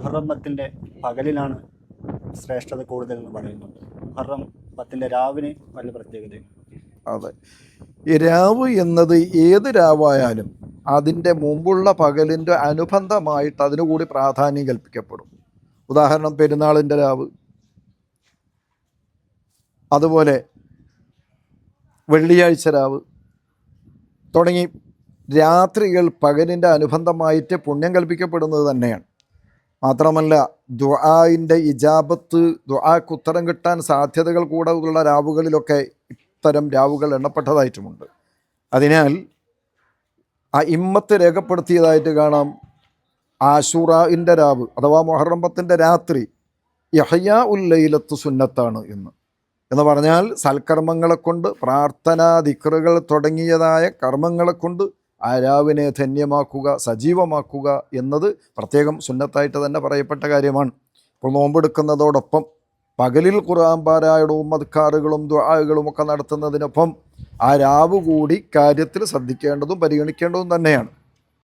മുഹറം 10 പകലിലാണ് ശ്രേഷ്ഠത കൂടുതൽ എന്ന് പറയുന്നുണ്ട്. മുഹറം 10 രാവിന് വലിയ പ്രത്യേകതയും. അതെ, ഈ രാവ് എന്നത് ഏത് രാവായാലും അതിൻ്റെ മുമ്പുള്ള പകലിൻ്റെ അനുബന്ധമായിട്ട് അതിനുകൂടി പ്രാധാന്യം കൽപ്പിക്കപ്പെടും. ഉദാഹരണം പെരുന്നാളിൻ്റെ രാവ്, അതുപോലെ വെള്ളിയാഴ്ച രാവ് തുടങ്ങി രാത്രികൾ പകലിൻ്റെ അനുബന്ധമായിട്ട് പുണ്യം കൽപ്പിക്കപ്പെടുന്നത് തന്നെയാണ്. മാത്രമല്ല ദുആഇൻ്റെ ഇജാബത്ത്, ദുആക്ക് ഉത്തരം കിട്ടാൻ സാധ്യതകൾ കൂടെ ഉള്ള രാവുകളിലൊക്കെ ഇത്തരം രാവുകൾ എണ്ണപ്പെട്ടതായിട്ടുമുണ്ട്. അതിനാൽ ഇമ്മത്ത് രേഖപ്പെടുത്തിയതായിട്ട് കാണാം, ആശുറാഇൻ്റെ രാവ് അഥവാ മുഹറം 10 രാത്രി യഹ്യാ ഉൽ ലൈലത്ത് സുന്നത്താണ് എന്ന് പറഞ്ഞാൽ സൽക്കർമ്മങ്ങളെ കൊണ്ട്, പ്രാർത്ഥനാ ദിക്റുകൾ തുടങ്ങിയതായ കർമ്മങ്ങളെ കൊണ്ട് ആ രാവിനെ ധന്യമാക്കുക, സജീവമാക്കുക എന്നത് പ്രത്യേകം സുന്നത്തായിട്ട് തന്നെ പറയപ്പെട്ട കാര്യമാണ്. ഇപ്പോൾ നോമ്പെടുക്കുന്നതോടൊപ്പം പകലിൽ ഖുർആൻ പാരായണവും അദ്കാറുകളും ദുആകളും ഒക്കെ നടത്തുന്നതിനൊപ്പം ആ രാവ് കൂടി കാര്യത്തിൽ ശ്രദ്ധിക്കേണ്ടതും പരിഗണിക്കേണ്ടതും തന്നെയാണ്.